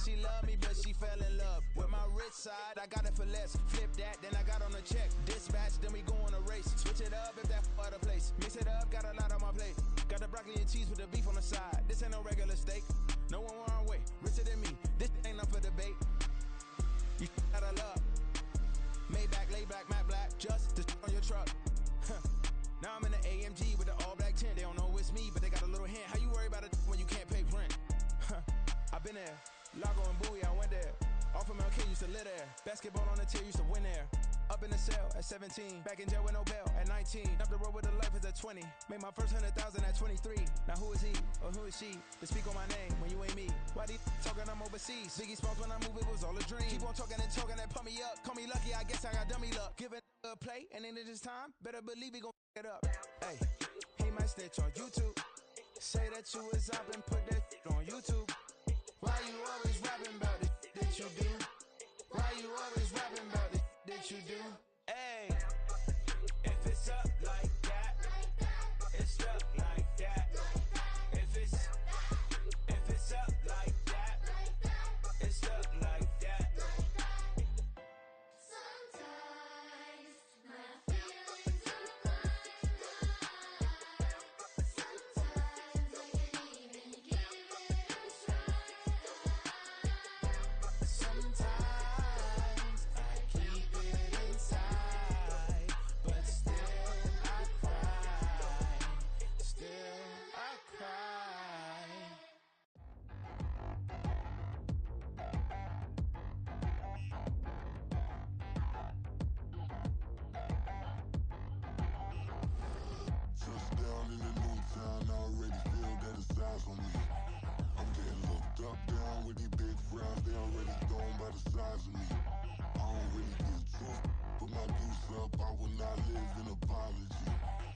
she love me, but she fell in love with my rich side. I got it for less. Flip that, then I got on a check. Dispatch, then we go on a race. Switch it up if that other place. Mix it up, got a lot on my plate. Got the broccoli and cheese with the beef on the side. This ain't no regular steak. No one wrong way, richer than me. This ain't up for debate. You out of love. Maybach, lay back, matte black, just to on your truck. Now I'm in the AMG with the all black tint. They don't know it's me, but they got a little hint. How you worry about it when you can't pay rent? I've been there. Lago and Bowie, I went there. Off of MLK, used to live there. Basketball on the tier, used to win there. Up in the cell at 17. Back in jail with no bail at 19. Up the road with a life is at 20. Made my first 100,000 at 23. Now who is he or who is she to speak on my name when you ain't me? Why these talking I'm overseas? Biggie Smalls when I move, it was all a dream. Keep on talking and talking and pump me up. Call me lucky, I guess I got dummy luck. Give it a play and then it's time. Better believe he gon' it up. Hey, he might snitch on YouTube. Say that you was up and put that on YouTube. Why you always rapping about the that you do? Why you always rapping about the that you do? Hey, if it's up like that, it's up like that. If it's up like that, it's up like that. Sometimes my feelings are blind. Sometimes I can't even give it a try. Sometimes I keep it inside, but still I cry. Still I cry. Touchdown in the new town, I already feel that it's eyes on me. I'm getting looked up, down with these big frowns, they already thrown by the size of me. I don't really give truth, put my deuce up, I will not live in apology.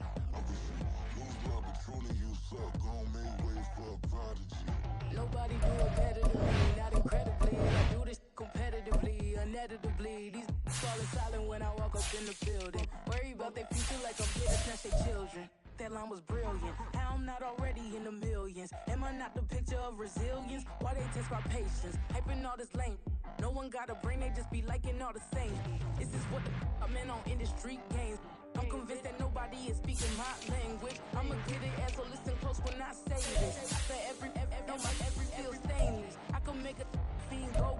I wish you lose love, but truly you suck, gon' make way for a prodigy. Nobody do it better than me, not incredibly. I do this competitively, uneditably. These falling silent when I walk up in the building. Worry about their future like I'm here to snatch their children. That line was brilliant. How I'm not already in the millions? Am I not the picture of resilience? Why they test my patience? Hyping all this lame. No one got a brain, they just be liking all the same. This is what the I'm in on industry games. I'm convinced that nobody is speaking my language. I'ma get it as so listen close when I say this. After every feel stainless. I can make a fiend go.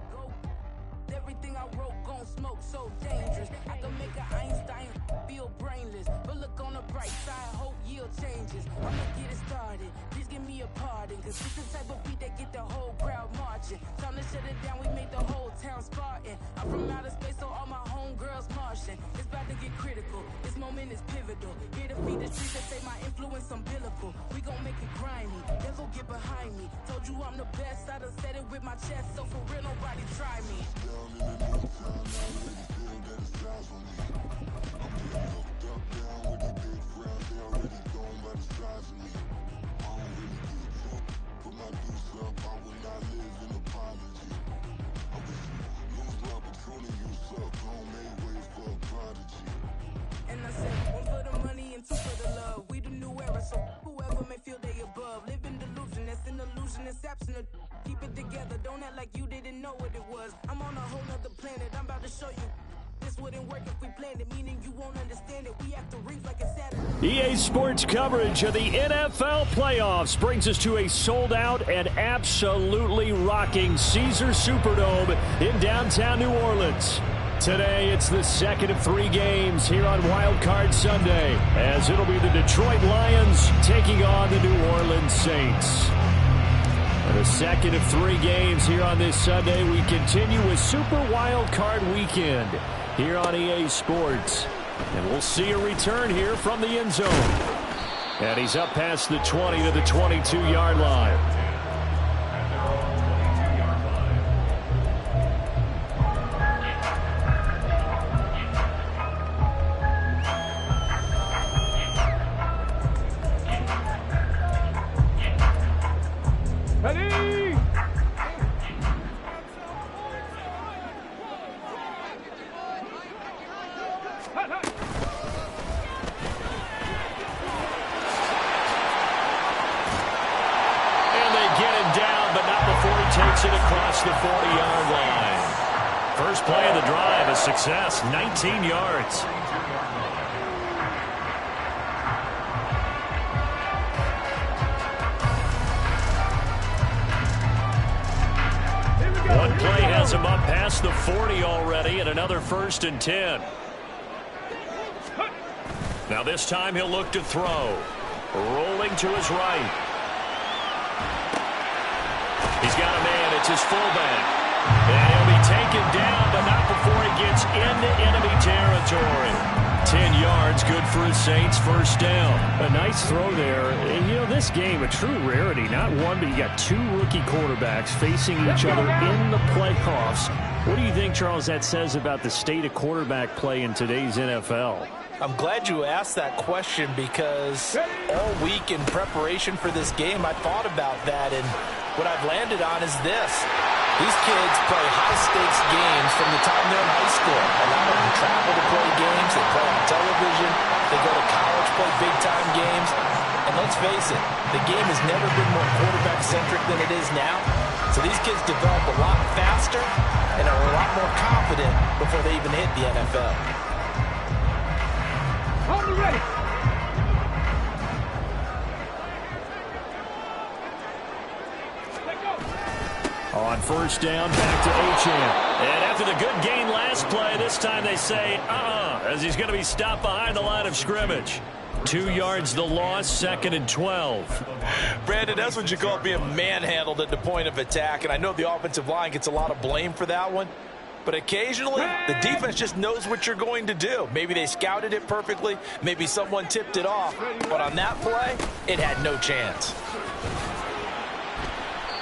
Everything I wrote gon' smoke so dangerous. I can make an Einstein feel brainless. But look on the bright side, hope yield changes. I'ma get it started, please give me a pardon. Cause this the type of beat that get the whole crowd marching. Time to shut it down, we made the whole town Spartan. I'm from outer space, so all my homegirls Martian. It's about to get critical, this moment is pivotal. Here to feed the streets that say my influence umbilical. We gon' make it grimy, never get behind me. Told you I'm the best, I done said it with my chest. So for real, nobody try me. Down in the new town, I already feel that it's eyes on me. I'm getting looked up, down with these big frowns, they already thrown by the size of me. I don't really give truth, put my deuce up, I will not live in apology. I wish you lose love, but truly you suck, gon' make way for a prodigy. And I said, one for the money and two for the love. We the new era, so whoever may feel they above. Live in delusion, that's an illusion, it's absent. Keep it together, don't act like you didn't know what it was. I'm on a whole nother planet, I'm about to show you. This wouldn't work if we planned it, meaning you won't understand it. We have to rings like a Saturday. EA Sports coverage of the NFL playoffs brings us to a sold-out and absolutely rocking Caesars Superdome in downtown New Orleans. Today, it's the second of 3 games here on Wild Card Sunday, as it'll be the Detroit Lions taking on the New Orleans Saints. And the second of 3 games here on this Sunday, we continue with Super Wild Card Weekend here on EA Sports. And we'll see a return here from the end zone. And he's up past the 20 to the 22-yard line. approach the 40-yard line. First play of the drive, a success, 19 yards. One play has him up past the 40 already, and another 1st and 10. Now this time he'll look to throw. Rolling to his right. He's got a man. It's his fullback. And he'll be taken down, but not before he gets into enemy territory. 10 yards, good for his Saints, first down. A nice throw there. And, you know, this game, a true rarity. Not one, but you got two rookie quarterbacks facing each other in the playoffs. What do you think, Charles, that says about the state of quarterback play in today's NFL? I'm glad you asked that question because all week in preparation for this game, I thought about that, and what I've landed on is this. These kids play high-stakes games from the time they're in high school. A lot of them travel to play games. They play on television. They go to college, play big-time games. And let's face it, the game has never been more quarterback-centric than it is now. So these kids develop a lot faster and are a lot more confident before they even hit the NFL. Ready. On first down, back to Achane. And after the good gain last play, this time they say, as he's going to be stopped behind the line of scrimmage. 2 yards the loss, 2nd and 12. Brandon, that's what you call being manhandled at the point of attack, and I know the offensive line gets a lot of blame for that one. But occasionally, the defense just knows what you're going to do. Maybe they scouted it perfectly. Maybe someone tipped it off. But on that play, it had no chance.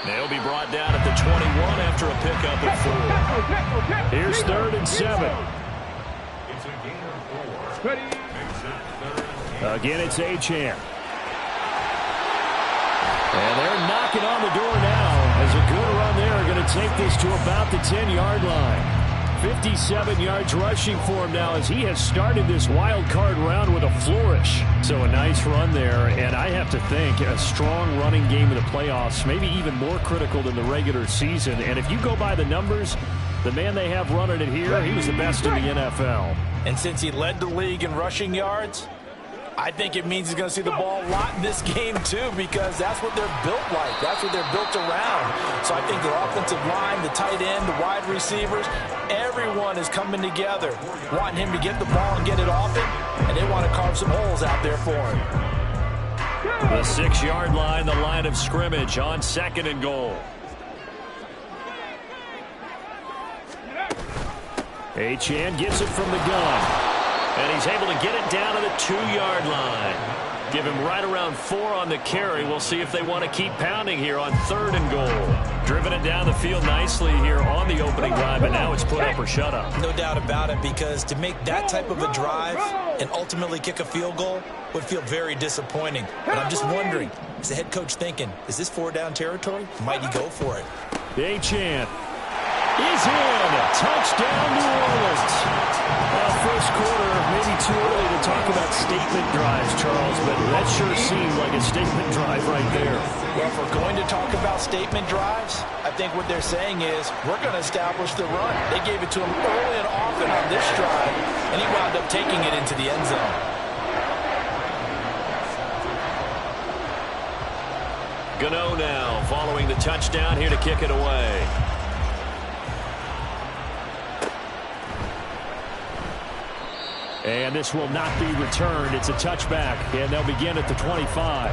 They'll be brought down at the 21 after a pickup at 4. Here's 3rd and 7. Again, it's Achane. And they're knocking on the door now as a good run there. Going to take this to about the 10-yard line. 57 yards rushing for him now as he has started this wild card round with a flourish. So a nice run there, and I have to think a strong running game in the playoffs, maybe even more critical than the regular season. And if you go by the numbers, the man they have running it here, he was the best in the NFL. And since he led the league in rushing yards, I think it means he's going to see the ball a lot in this game, too, because that's what they're built like. That's what they're built around. So I think the offensive line, the tight end, the wide receivers, everyone is coming together, wanting him to get the ball and get it off him, and they want to carve some holes out there for him. The 6-yard line, the line of scrimmage on 2nd and goal. Achane gets it from the gun. And he's able to get it down to the 2-yard line. Give him right around 4 on the carry. We'll see if they want to keep pounding here on 3rd and goal. Driven it down the field nicely here on the opening drive, and now it's put up or shut up. No doubt about it, because to make that type of a drive and ultimately kick a field goal would feel very disappointing. But I'm just wondering, is the head coach thinking, is this 4-down territory? Might he go for it? Achane is in. Touchdown, New Orleans. Well, first quarter, maybe too early to talk about statement drives, Charles, but that sure seemed like a statement drive right there. Well, if we're going to talk about statement drives, I think what they're saying is we're going to establish the run. They gave it to him early and often on this drive, and he wound up taking it into the end zone. Gano now following the touchdown here to kick it away. And this will not be returned. It's a touchback, and they'll begin at the 25.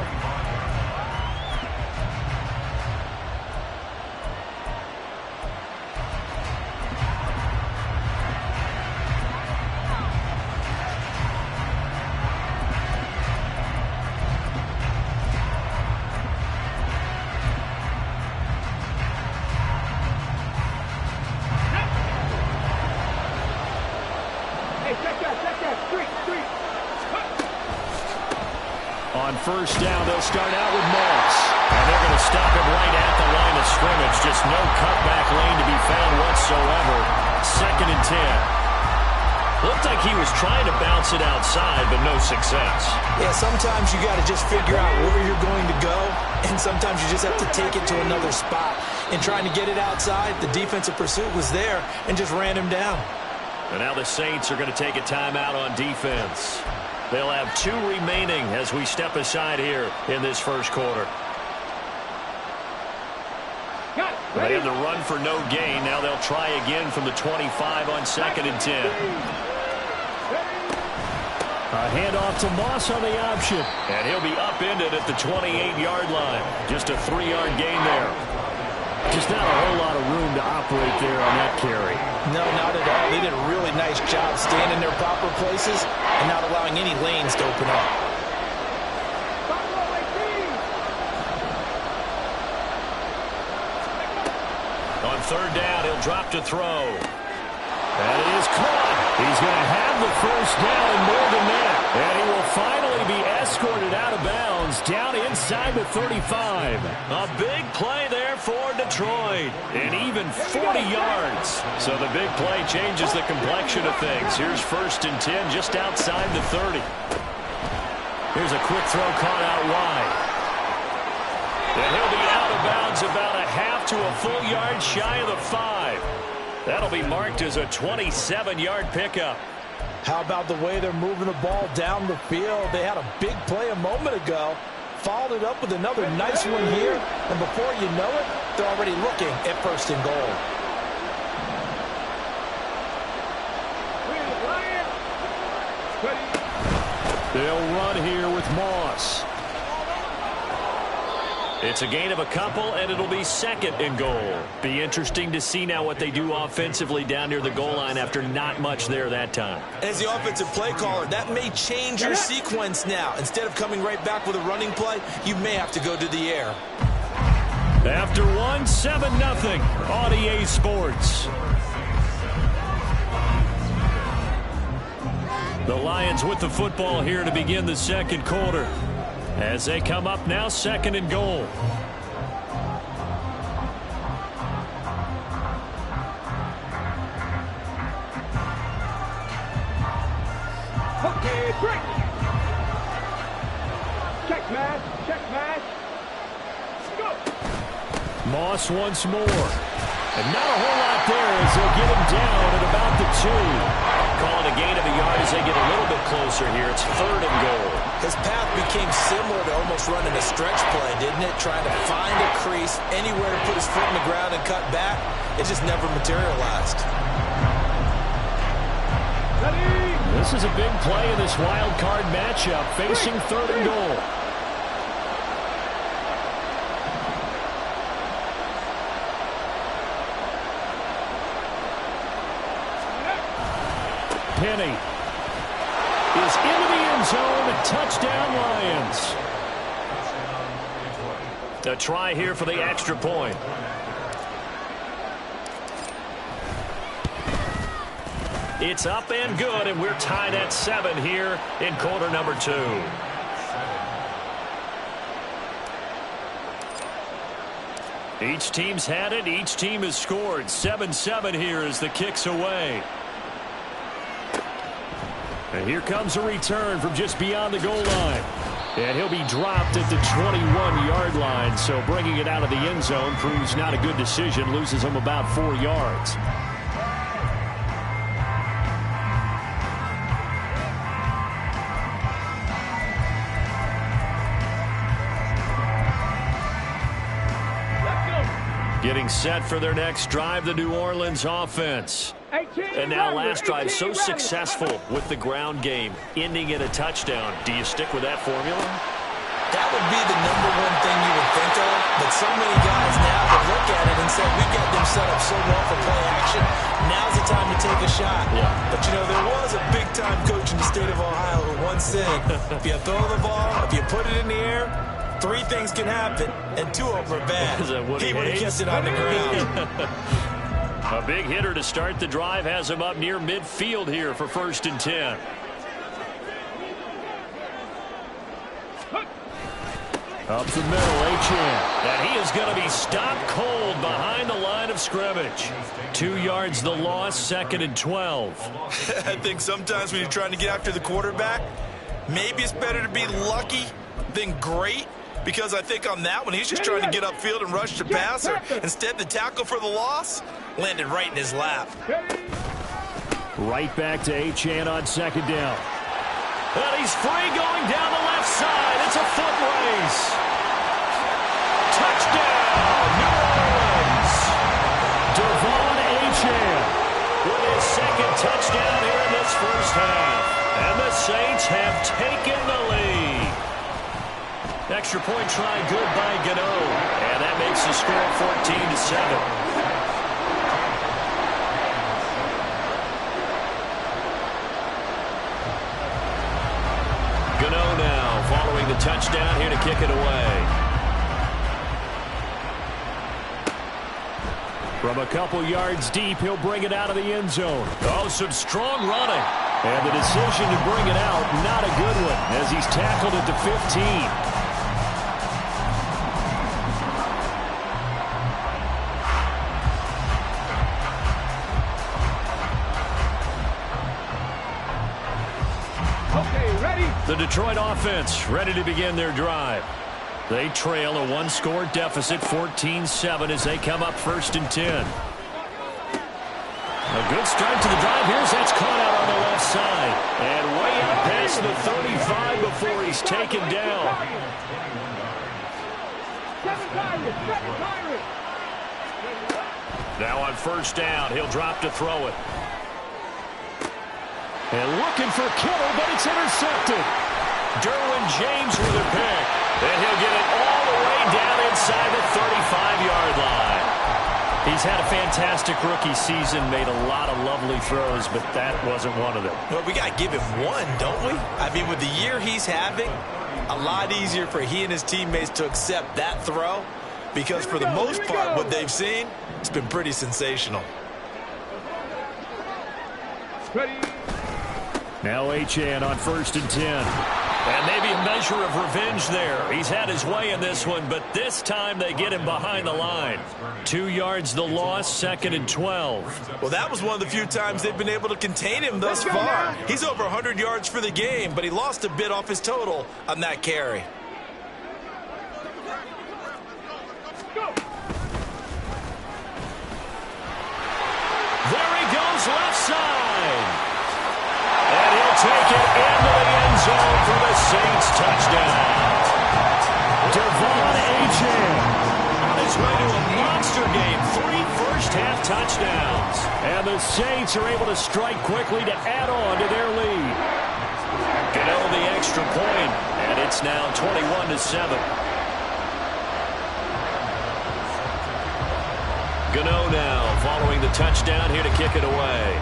On first down, they'll start out with Moss. And they're going to stop him right at the line of scrimmage. Just no cutback lane to be found whatsoever. 2nd and 10. Looked like he was trying to bounce it outside, but no success. Yeah, sometimes you got to just figure out where you're going to go, and sometimes you just have to take it to another spot. And trying to get it outside, the defensive pursuit was there and just ran him down. And now the Saints are going to take a timeout on defense. They'll have 2 remaining as we step aside here in this first quarter. They have the run for no gain. Now they'll try again from the 25 on 2nd and 10. A handoff to Moss on the option. And he'll be upended at the 28-yard line. Just a 3-yard gain there. Just not a whole lot of room to operate there on that carry. No, not at all. They did a really nice job staying in their proper places and not allowing any lanes to open up. On 3rd down, he'll drop to throw. And it is caught. He's going to have the first down and more than that. And he will finally be escorted out of bounds down inside the 35. A big play there for Detroit. And even 40 yards. So the big play changes the complexion of things. Here's 1st and 10 just outside the 30. Here's a quick throw caught out wide. And he'll be out of bounds about a half to a full yard shy of the 5. That'll be marked as a 27-yard pickup. How about the way they're moving the ball down the field? They had a big play a moment ago. Followed it up with another nice one here. And before you know it, they're already looking at 1st and goal. They'll run here with Moss. It's a gain of a couple, and it'll be 2nd and goal. Be interesting to see now what they do offensively down near the goal line after not much there that time. As the offensive play caller, that may change your sequence now. Instead of coming right back with a running play, you may have to go to the air. After 1, 7-0 on EA Sports. The Lions with the football here to begin the 2nd quarter. As they come up now, 2nd and goal. Okay, break. Check match, go. Moss once more. And not a whole lot there as they'll get him down at about the 2. Calling a gain of a yard as they get a little bit closer here. It's 3rd and goal. His path became similar to almost running a stretch play, didn't it? Trying to find a crease, anywhere to put his foot in the ground and cut back. It just never materialized. This is a big play in this wild card matchup, facing 3rd and goal. Penny is into the end zone. Touchdown, Lions. A try here for the extra point. It's up and good, and we're tied at 7 here in quarter number 2. Each team's had it. Each team has scored. 7-7 here as the kick's away. And here comes a return from just beyond the goal line. And he'll be dropped at the 21-yard line. So bringing it out of the end zone proves not a good decision. Loses him about 4 yards. Getting set for their next drive, the New Orleans offense. And now last drive so successful with the ground game, ending in a touchdown. Do you stick with that formula? That would be the #1 thing you would think of, but so many guys now would look at it and say, we got them set up so well for play action, now's the time to take a shot. Yeah. But, you know, there was a big-time coach in the state of Ohio who once said, if you throw the ball, if you put it in the air, 3 things can happen, and 2 of them are bad. Is that what he would have hates? kept it on the ground. A big hitter to start the drive has him up near midfield here for 1st and 10. Up the middle, Achane. And he is going to be stopped cold behind the line of scrimmage. 2 yards the loss, 2nd and 12. I think sometimes when you're trying to get after the quarterback, maybe it's better to be lucky than great. Because I think on that one, he's just trying to get upfield and rush the passer. Instead, the tackle for the loss landed right in his lap. Right back to Achane on 2nd down. And he's free going down the left side. It's a foot race. Touchdown, New Orleans. Devon Achane with his 2nd touchdown here in this first half. And the Saints have taken the lead. Extra point try good by Gano. And that makes the score 14-7. Gano now following the touchdown here to kick it away. From a couple yards deep, he'll bring it out of the end zone. Oh, some strong running. And the decision to bring it out, not a good one, as he's tackled at the 15. The Detroit offense ready to begin their drive. They trail a 1-score deficit, 14-7, as they come up 1st and 10. A good start to the drive. Here's that's caught out on the left side. And way out past the 35 before he's taken down. Now on 1st down, he'll drop to throw it. And looking for Kittle, but it's intercepted. Derwin James with a pick. And he'll get it all the way down inside the 35-yard line. He's had a fantastic rookie season, made a lot of lovely throws, but that wasn't one of them. Well, we got to give him one, don't we? I mean, with the year he's having, a lot easier for he and his teammates to accept that throw, because for the most part, what they've seen, it's been pretty sensational. Now Achane on 1st and 10. And maybe a measure of revenge there. He's had his way in this one, but this time they get him behind the line. 2 yards the loss, 2nd and 12. Well, that was one of the few times they've been able to contain him thus far. He's over 100 yards for the game, but he lost a bit off his total on that carry. There he goes, left side. And he'll take it into the end zone for the Saints touchdown. Devon Achane on his way to a monster game. 3 first-half touchdowns. And the Saints are able to strike quickly to add on to their lead. Get out the extra point, and it's now 21-7. Gano now following the touchdown here to kick it away.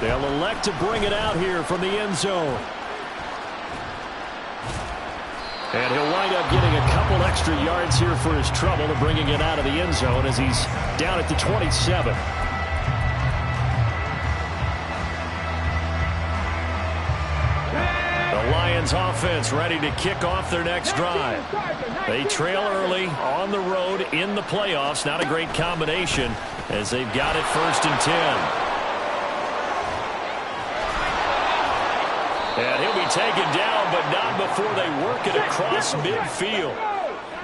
They'll elect to bring it out here from the end zone. And he'll wind up getting a couple extra yards here for his trouble to bringing it out of the end zone as he's down at the 27. The Lions offense ready to kick off their next drive. They trail early on the road in the playoffs. Not a great combination as they've got it 1st and 10. And he'll be taken down, but not before they work it across midfield.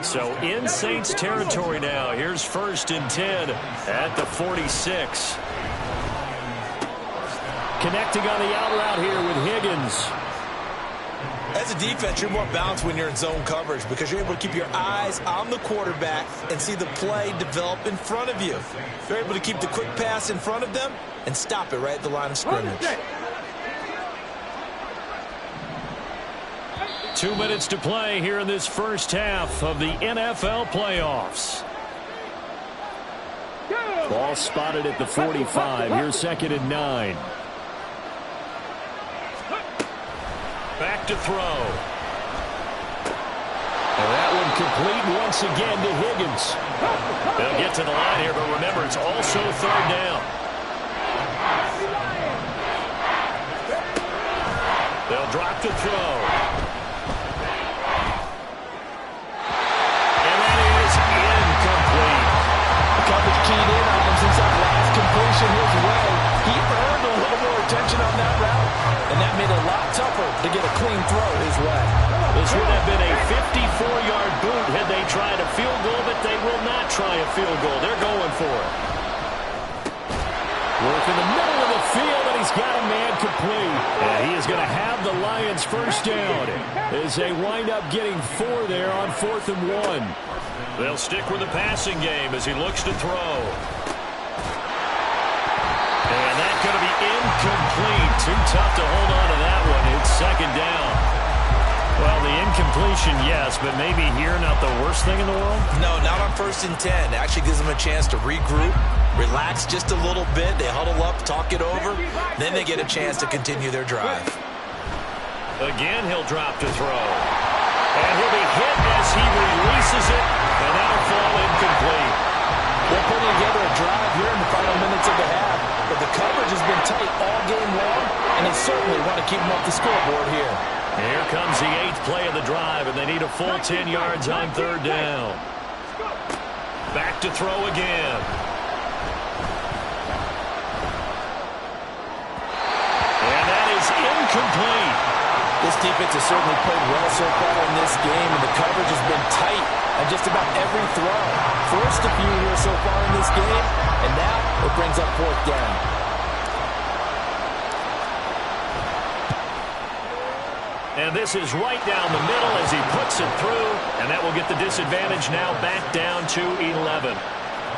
So in Saints territory now. Here's 1st and 10 at the 46. Connecting on the out route here with Higgins. As a defense, you're more balanced when you're in zone coverage because you're able to keep your eyes on the quarterback and see the play develop in front of you. You're able to keep the quick pass in front of them and stop it right at the line of scrimmage. 2 minutes to play here in this first half of the NFL playoffs. Ball spotted at the 45. Here's 2nd and 9. Back to throw. And that one complete once again to Higgins. They'll get to the line here, but remember, it's also 3rd down. They'll They'll drop to throw. And that is incomplete. The coverage keyed in on him since that last completion his way. He earned a little more attention on that route, and that made it a lot tougher to get a clean throw his way. This would have been a 54-yard boot had they tried a field goal, but they will not try a field goal. They're going for it. Work in the middle of the field, and he's got a man complete. And he is going to have the Lions first down as they wind up getting 4 there on 4th and 1. They'll stick with the passing game as he looks to throw. And that's going to be incomplete. Too tough to hold on to that one. It's 2nd down. Well, the incompletion, yes, but maybe here not the worst thing in the world? No, not on 1st and 10. It actually gives them a chance to regroup, relax just a little bit. They huddle up, talk it over. Then they get a chance to continue their drive. Again, he'll drop to throw. And he'll be hit as he releases it, and that'll fall incomplete. They're putting together a drive here in the final minutes of the half, but the coverage has been tight all game long, and they certainly want to keep them off the scoreboard here. Here comes the 8th play of the drive, and they need a full 10 yards on 3rd down. Back to throw again. And that is incomplete. This defense has certainly played well so far in this game, and the coverage has been tight on just about every throw. Forced a few here so far in this game, and now it brings up 4th down. And this is right down the middle as he puts it through, and that will get the disadvantage now back down to 11.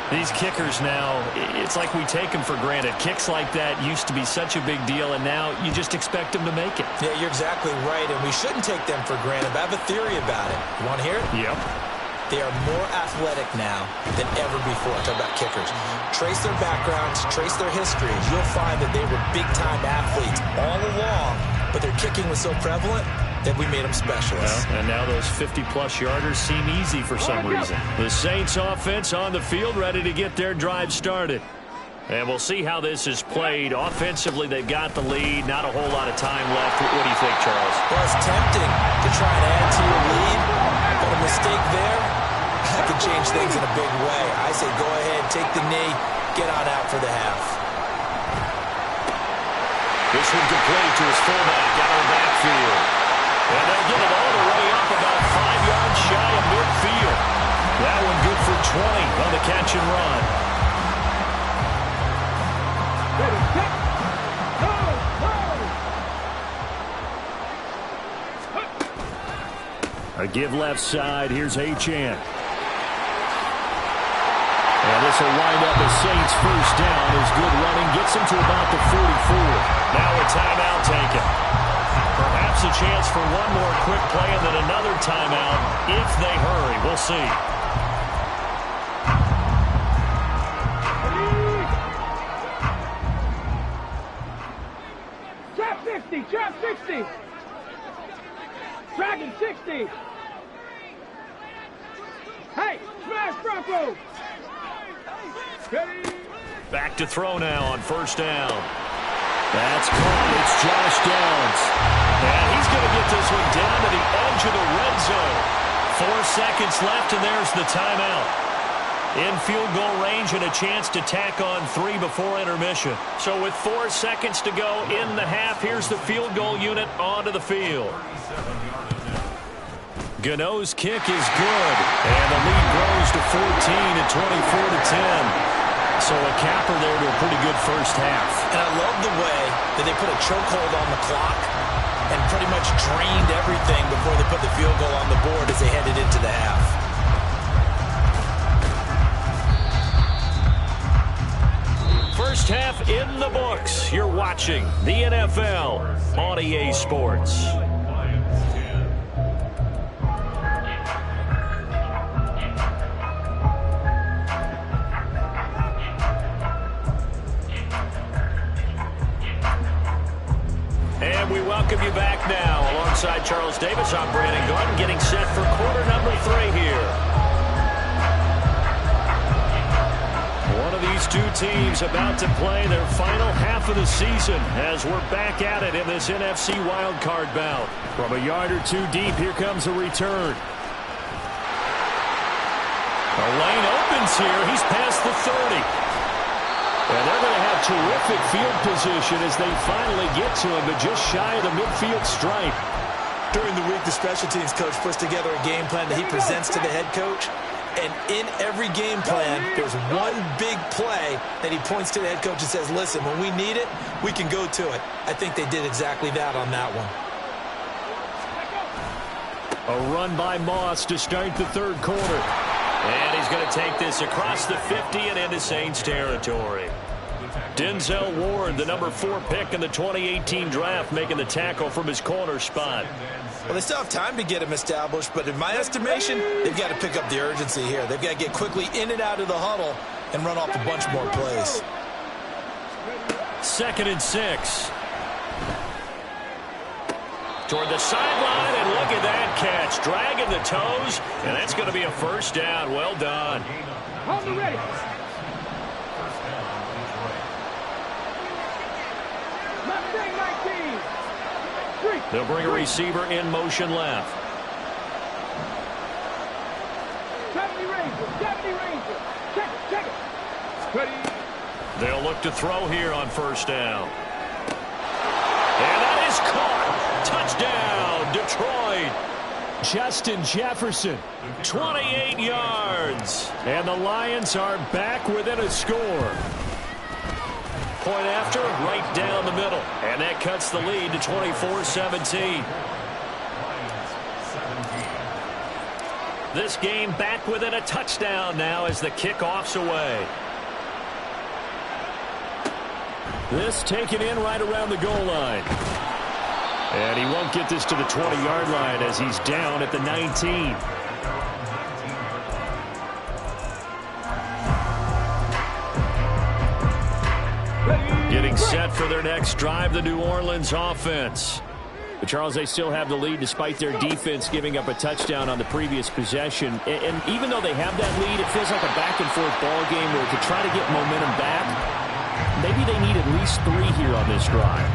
These kickers now, it's like we take them for granted. Kicks like that used to be such a big deal, and now you just expect them to make it. Yeah, you're exactly right, and we shouldn't take them for granted. But I have a theory about it. You want to hear it? Yep. They are more athletic now than ever before. Talk about kickers. Trace their backgrounds, trace their histories. You'll find that they were big-time athletes all along, but their kicking was so prevalent that we made them specialists. Well, and now those 50-plus yarders seem easy for some reason. The Saints offense on the field ready to get their drive started. And we'll see how this is played. Offensively, they've got the lead. Not a whole lot of time left. What do you think, Charles? Well, it's tempting to try and add to your lead, but a mistake there, that could change things in a big way. I say go ahead, take the knee, get on out for the half. This one complete to his fullback out of the backfield. And they'll get it all the way up about 5 yards shy of midfield. That one good for 20 on the catch and run. A give left side. Here's Achane. And this will wind up as Saints first down. His good running gets him to about the 44. Now a timeout taken. Perhaps a chance for one more quick play and then another timeout if they hurry. We'll see. Trap 50, trap 60. Dragon 60. Hey, smash Bronco. Back to throw now on first down. That's caught. It's Josh Downs. And he's going to get this one down to the edge of the red zone. 4 seconds left, and there's the timeout. In field goal range and a chance to tack on 3 before intermission. So with 4 seconds to go in the half, here's the field goal unit onto the field. Gano's kick is good, and the lead grows to 14 at 24-10. So a capper there to a pretty good first half. And I love the way that they put a chokehold on the clock and pretty much drained everything before they put the field goal on the board as they headed into the half. First half in the books. You're watching the NFL on EA Sports. And we welcome you back now. Alongside Charles Davis, I'm Brandon Gordon, getting set for quarter number 3 here. One of these These two teams about to play their final half of the season as we're back at it in this NFC wildcard bout. From a yard or two deep, here comes a return. The lane opens here. He's past the 30. And they're going to have terrific field position as they finally get to him, but just shy of the midfield stripe. During the week, the special teams coach puts together a game plan that he presents to the head coach. And in every game plan, there's one big play that he points to the head coach and says, listen, when we need it, we can go to it. I think they did exactly that on that one. A run by Moss to start the third quarter. And he's going to take this across the 50 and into Saints territory. Denzel Ward, the number 4 pick in the 2018 draft, making the tackle from his corner spot. Well, they still have time to get him established, but in my estimation, they've got to pick up the urgency here. They've got to get quickly in and out of the huddle and run off a bunch more plays. 2nd and 6. Toward the sideline, and look at that catch. Dragging the toes, and that's going to be a first down. Well done. Hold it ready. Mustang 19. 3. They'll bring a receiver in motion left. 70 Ranger. Check it. Ready. They'll look to throw here on first down. And that is caught. Touchdown, Detroit. Justin Jefferson, 28 yards. And the Lions are back within a score. Point after, right down the middle. And that cuts the lead to 24-17. This game back within a touchdown now as the kickoff's away. This taken in right around the goal line. And he won't get this to the 20-yard line as he's down at the 19. Getting set for their next drive, the New Orleans offense. But Charles, they still have the lead despite their defense giving up a touchdown on the previous possession. And even though they have that lead, it feels like a back-and-forth ball game where to try to get momentum back, maybe they need at least 3 here on this drive.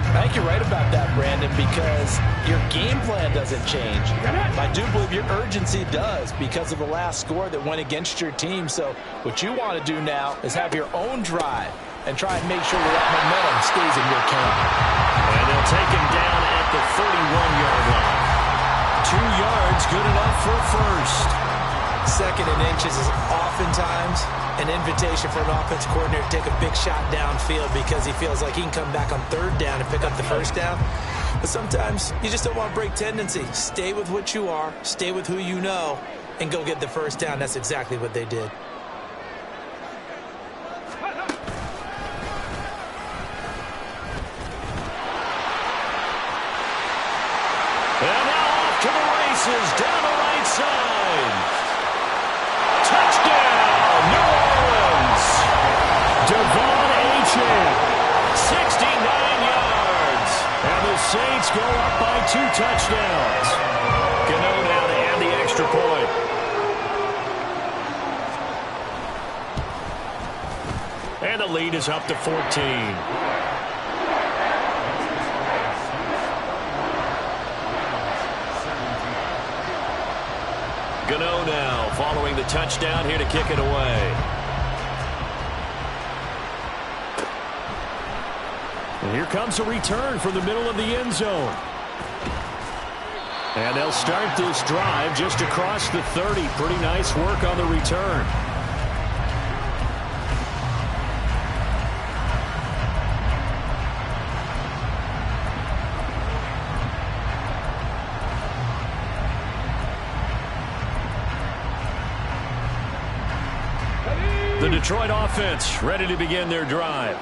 I think you're right about that, Brandon, because your game plan doesn't change. I do believe your urgency does because of the last score that went against your team. So what you want to do now is have your own drive and try and make sure that momentum stays in your camp. And they'll take him down at the 41-yard line. 2 yards, good enough for a first. 2nd and inches is oftentimes an invitation for an offense coordinator to take a big shot downfield because he feels like he can come back on 3rd down and pick up the first down. But sometimes you just don't want to break tendency. Stay with what you are, stay with who you know, and go get the first down. That's exactly what they did. And now off to the races down the right side. Touchdown, New Orleans. Devon Achane, 69 yards. And the Saints go up by 2 touchdowns. Gano now to add the extra point. And the lead is up to 14. Gano now following the touchdown here to kick it away. And here comes a return from the middle of the end zone. And they'll start this drive just across the 30. Pretty nice work on the return. The Detroit offense ready to begin their drive.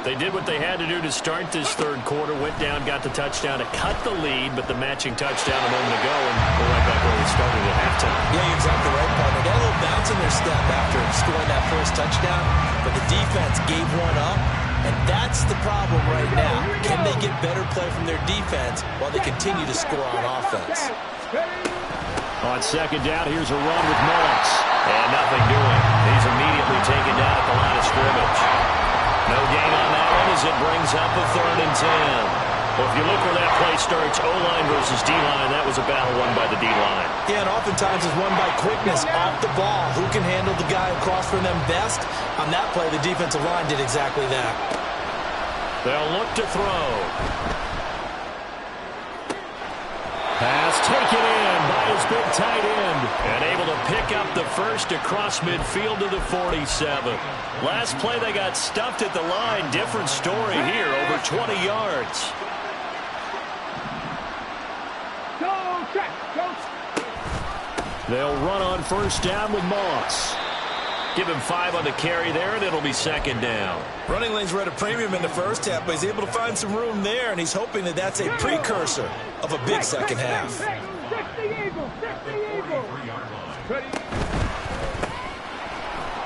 They did what they had to do to start this third quarter, went down, got the touchdown to cut the lead, but the matching touchdown a moment ago, and we're right back where we started at halftime. Yeah, you're exactly right, partner. They got a little bounce in their step after scoring that first touchdown, but the defense gave one up, and that's the problem right now. Can they get better play from their defense while they continue to score on offense? On second down, here's a run with Moss. And nothing doing. He's immediately taken down at the line of scrimmage. No gain on that one as it brings up a 3rd and 10. Well, if you look where that play starts, O-line versus D-line, that was a battle won by the D-line. Yeah, and oftentimes it's won by quickness off the ball. Who can handle the guy across from them best? On that play, the defensive line did exactly that. They'll look to throw. Pass taken in by his big tight end. And able to pick up the first across midfield to the 47. Last play they got stuffed at the line. Different story here, over 20 yards. They'll run on first down with Moss. Give him 5 on the carry there, and it'll be second down. Running lanes were at a premium in the first half, but he's able to find some room there, and he's hoping that that's a precursor of a big second half.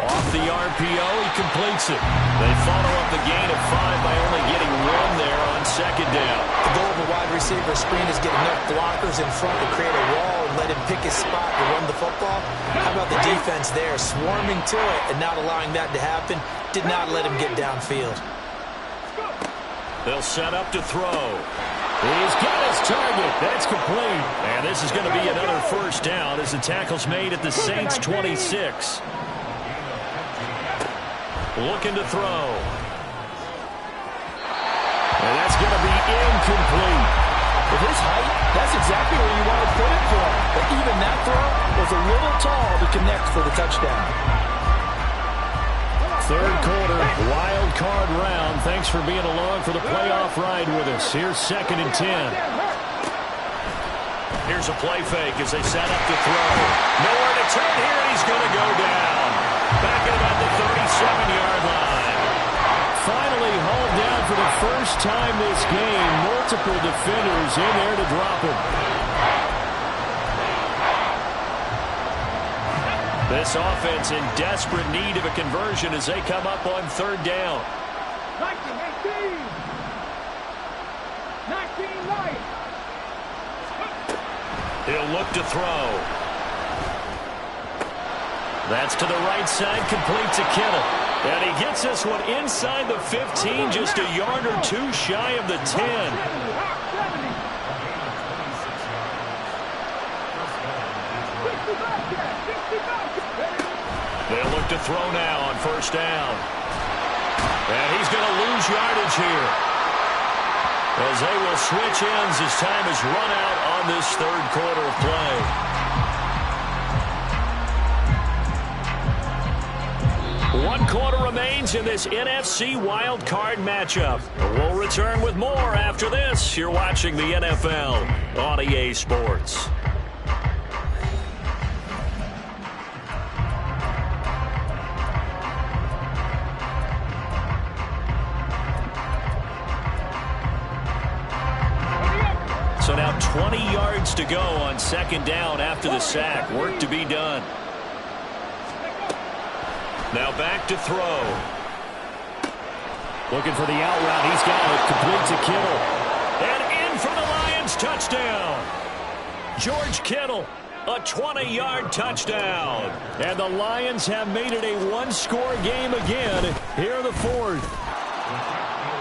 Off the RPO, he completes it. They follow up the gain of 5 by only getting 1 there on second down. The goal of a wide receiver screen is get enough blockers in front to create a wall and let him pick his spot to run the football. How about the defense there, swarming to it and not allowing that to happen? Did not let him get downfield. They'll set up to throw. He's got his target. That's complete. And this is going to be another first down as the tackle's made at the Saints' 26. Looking to throw. And that's going to be incomplete. With his height, that's exactly where you want to put it for him. But even that throw was a little tall to connect for the touchdown. Third quarter, wild card round. Thanks for being along for the playoff ride with us. Here's 2nd and 10. Here's a play fake as they set up to throw. Nowhere to turn here, and he's going to go down. Back at about the 37-yard line. Finally hauled down for the first time this game. Multiple defenders in there to drop him. This offense in desperate need of a conversion as they come up on 3rd down. 19 Lions. He'll look to throw. That's to the right side, complete to Kittle. And he gets this one inside the 15, just a yard or 2 shy of the 10. They'll look to throw now on first down. And he's going to lose yardage here, as they will switch ends as time is run out on this 3rd quarter of play. 1 quarter remains in this NFC Wild Card matchup. We'll return with more after this. You're watching the NFL on EA Sports. So now 20 yards to go on second down after the sack. Work to be done. Now back to throw. Looking for the out route. He's got it. Complete to Kittle. And in for the Lions. Touchdown. George Kittle. A 20-yard touchdown. And the Lions have made it a 1-score game again here in the 4th.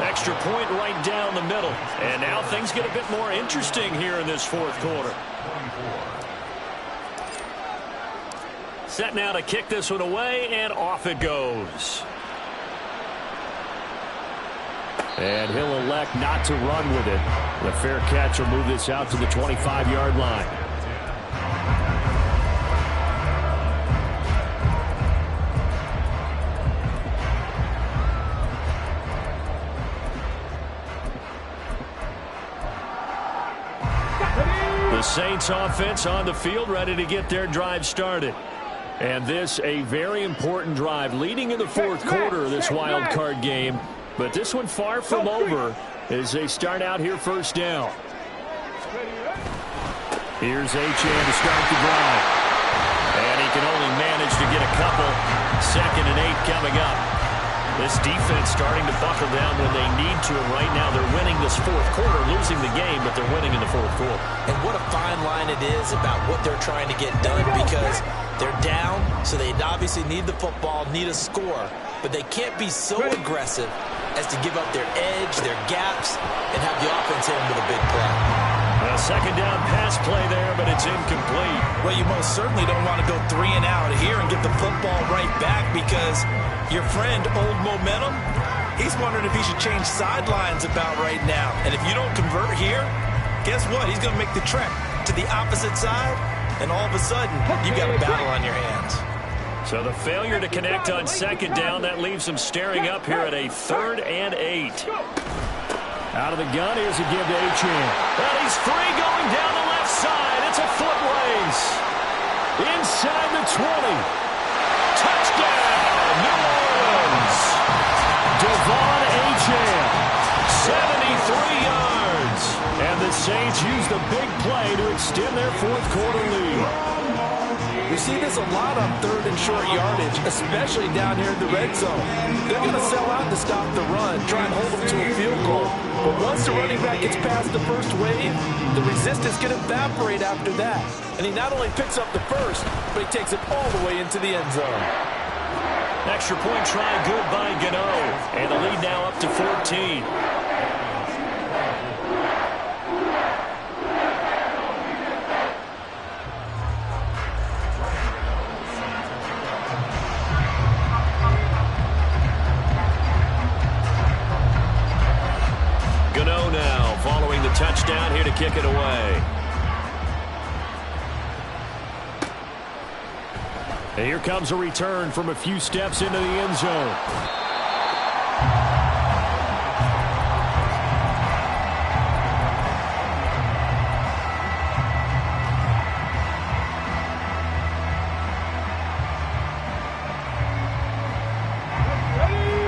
Extra point right down the middle. And now things get a bit more interesting here in this 4th quarter. Set now to kick this one away, and off it goes. And he'll elect not to run with it. The fair catch will move this out to the 25-yard line. The Saints offense on the field, ready to get their drive started. And this a very important drive leading in the 4th quarter of this wild card game. But this one far from over as they start out here first down. Here's Achane to start the drive. And he can only manage to get a couple. 2nd and 8 coming up. This defense starting to buckle down when they need to, and right now they're winning this fourth quarter, losing the game, but they're winning in the fourth quarter. And what a fine line it is about what they're trying to get done, because they're down, so they obviously need the football, need a score, but they can't be so aggressive as to give up their edge, their gaps, and have the offense hit them with a big play. A second down pass play there, but it's incomplete. Well, you most certainly don't want to go 3 and out here and get the football right back, because your friend, Old Momentum, he's wondering if he should change sidelines about right now. And if you don't convert here, guess what? He's going to make the trek to the opposite side, and all of a sudden, you've got a battle on your hands. So the failure to connect on second down, that leaves them staring up here at a 3rd and 8. Out of the gun, here's a give to Achane. And he's free going down the left side. It's a foot race. Inside the 20. Touchdown, New Orleans. Devon Achane, 73 yards. And the Saints use the big play to extend their fourth quarter lead. We see this a lot on 3rd and short yardage, especially down here in the red zone. They're going to sell out to stop the run, try and hold them to a field goal. But once the running back gets past the first wave, the resistance can evaporate after that. And he not only picks up the first, but he takes it all the way into the end zone. Extra point try good by Gano. And the lead now up to 14. Gano now following the touchdown here to kick it away. And here comes a return from a few steps into the end zone.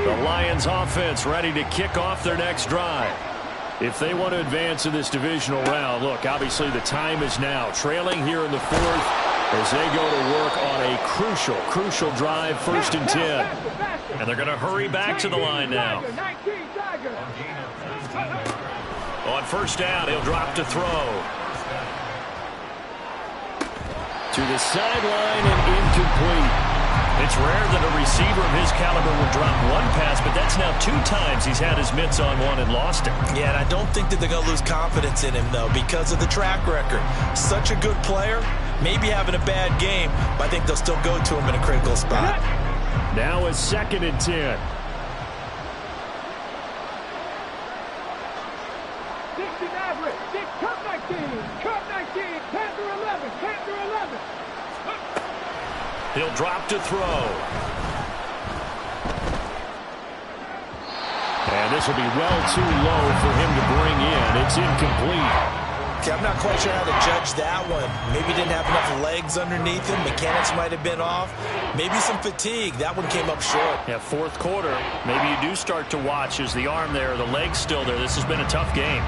The Lions offense ready to kick off their next drive. If they want to advance in this divisional round, look, obviously the time is now. Trailing here in the fourth as they go to work on a crucial drive, 1st and 10. And they're going to hurry back to the line now. On 1st down, he'll drop to throw. To the sideline and incomplete. It's rare that a receiver of his caliber would drop one pass, but that's now 2 times he's had his mitts on one and lost it. Yeah, and I don't think that they're going to lose confidence in him, though, because of the track record. Such a good player, maybe having a bad game, but I think they'll still go to him in a critical spot. Now a 2nd and 10. He'll drop to throw. And this will be well too low for him to bring in. It's incomplete. Okay, I'm not quite sure how to judge that one. Maybe he didn't have enough legs underneath him. Mechanics might have been off. Maybe some fatigue. That one came up short. Yeah, 4th quarter. Maybe you do start to watch. Is the arm there, the leg's still there? This has been a tough game.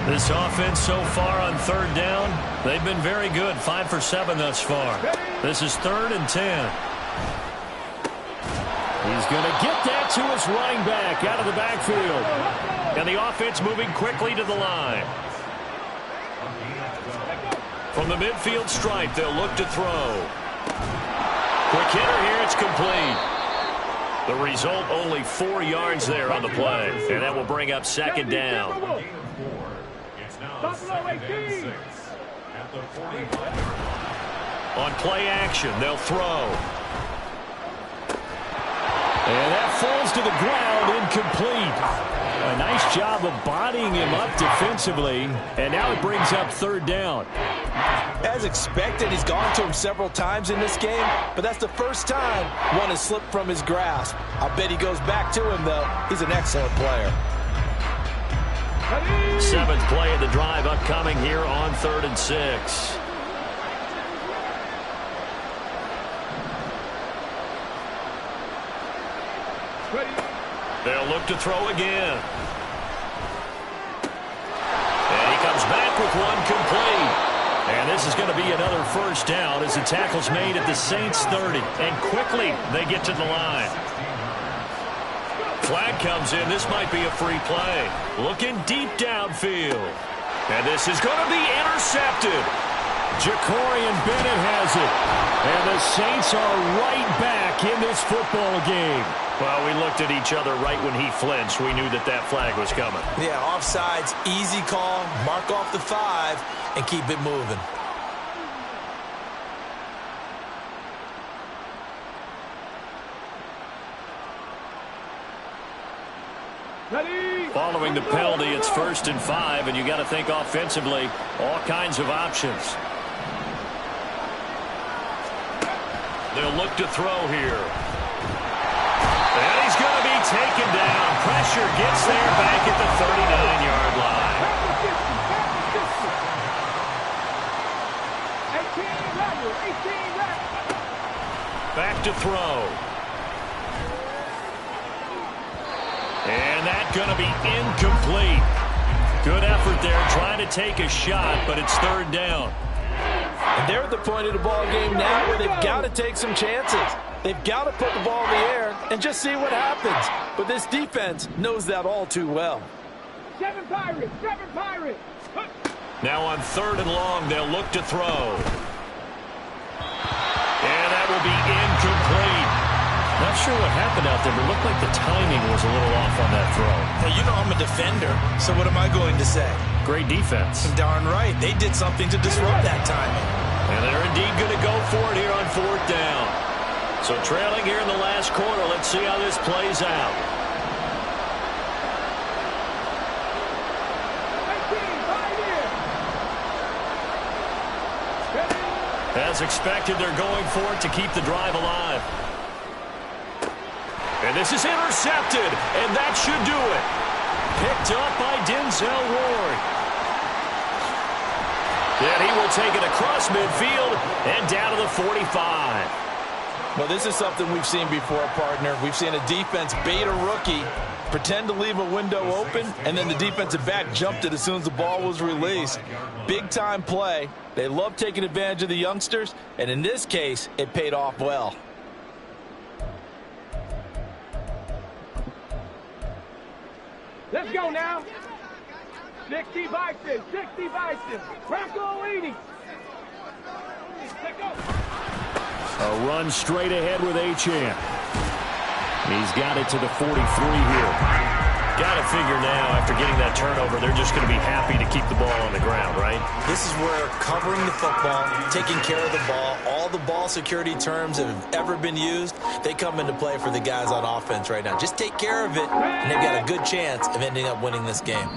This offense so far on 3rd down, they've been very good. 5 for 7 thus far. This is 3rd and 10. He's going to get that to his running back out of the backfield. And the offense moving quickly to the line. From the midfield stripe, they'll look to throw. Quick hitter here, it's complete. The result, only 4 yards there on the play. And that will bring up 2nd down. On play action, they'll throw. And that falls to the ground, incomplete. A nice job of bodying him up defensively. And now it brings up 3rd down. As expected, he's gone to him several times in this game, but that's the first time one has slipped from his grasp. I'll bet he goes back to him, though. He's an excellent player. 7th play of the drive upcoming here on 3rd and 6. They'll look to throw again. And he comes back with one complete. And this this is going to be another first down as the tackle's made at the Saints 30. And quickly they get to the line. Flag comes in. This might be a free play. Looking deep downfield. And this is going to be intercepted. Jacorian Bennett has it. And the Saints are right back in this football game. Well, we looked at each other right when he flinched. We knew that that flag was coming. Yeah, offsides, easy call. Mark off the 5 and keep it moving. Ready? Following the penalty, it's 1st and 5, and you got to think offensively, all kinds of options. They'll look to throw here. And he's going to be taken down. Pressure gets there back at the 39-yard line. 18 left. Back to throw. And that's going to be incomplete. Good effort there, trying to take a shot, but it's 3rd down. And they're at the point of the ball game now where they've got to take some chances. They've got to put the ball in the air and just see what happens. But this defense knows that all too well. 7 Pirates, 7 Pirates. Now on 3rd and long, they'll look to throw. And that will be incomplete. Not sure what happened out there, but it looked like the timing was a little off on that throw. Hey, you know I'm a defender, so what am I going to say? Great defense. Darn right. They did something to disrupt that timing. And they're indeed going to go for it here on 4th down. So trailing here in the last quarter, let's see how this plays out. 18, As expected, they're going for it to keep the drive alive. And this is intercepted, and that should do it. Picked up by Denzel Ward. And he will take it across midfield and down to the 45. Well, this is something we've seen before, partner. We've seen a defense bait a rookie, pretend to leave a window open, and then the defensive back jumped it as soon as the ball was released. Big-time play. They love taking advantage of the youngsters, and in this case, it paid off well. let's go now. 60 Bison, 60 Bison. Braccolini. Let's go. A run straight ahead with Achane. He's got it to the 43 here. Got to figure now, after getting that turnover, they're just going to be happy to keep the ball on the ground, right? This is where covering the football, taking care of the ball, all the ball security terms that have ever been used, they come into play for the guys on offense right now. Just take care of it, and they've got a good chance of ending up winning this game.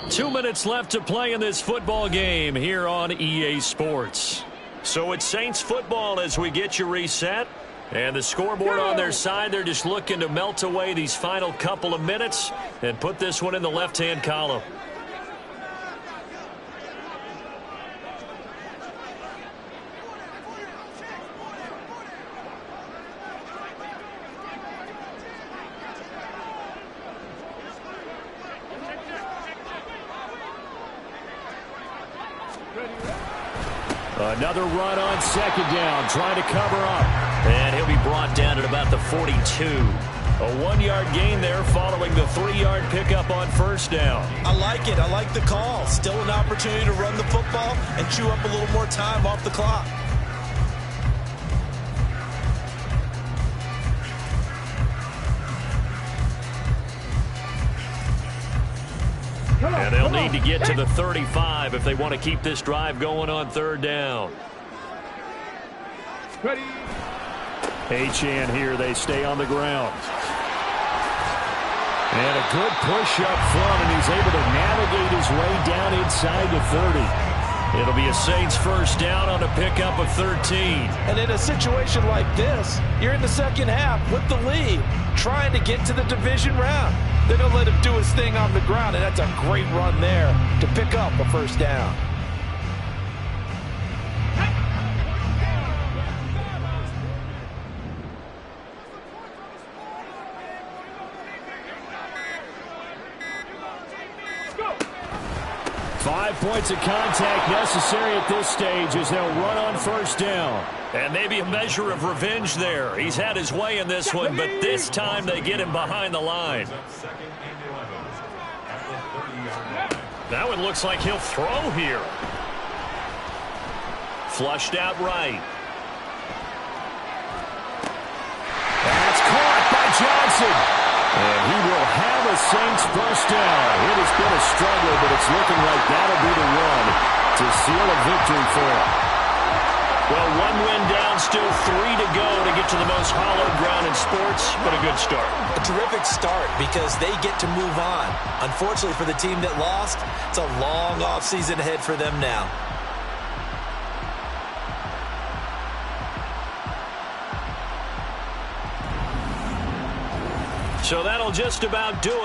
2 minutes left to play in this football game here on EA Sports. So it's Saints football as we get you reset. And the scoreboard on their side, they're just looking to melt away these final couple of minutes and put this one in the left-hand column. Another run on 2nd down, trying to cover up. And he'll be brought down at about the 42. A 1-yard gain there following the 3-yard pickup on 1st down. I like it. I like the call. Still an opportunity to run the football and chew up a little more time off the clock. And they'll need to get to the 35 if they want to keep this drive going on 3rd down. Ready. Achane here, they stay on the ground. And a good push up front, and he's able to navigate his way down inside the 30. It'll be a Saints 1st down on a pickup of 13. And in a situation like this, you're in the 2nd half with the lead, trying to get to the division round. They're going to let him do his thing on the ground, and that's a great run there to pick up a 1st down. 5 points of contact necessary at this stage as they'll run on first down. And maybe a measure of revenge there. He's had his way in this one, but this time they get him behind the line. Now it looks like he'll throw here. Flushed out right. That's caught by Johnson. And he will have a Saints first down. It has been a struggle, but it's looking like that'll be the run to seal a victory for him. Well, 1 win down, still 3 to go to get to the most hallowed ground in sports, but a good start. A terrific start because they get to move on. Unfortunately for the team that lost, it's a long offseason ahead for them now. So that'll just about do it.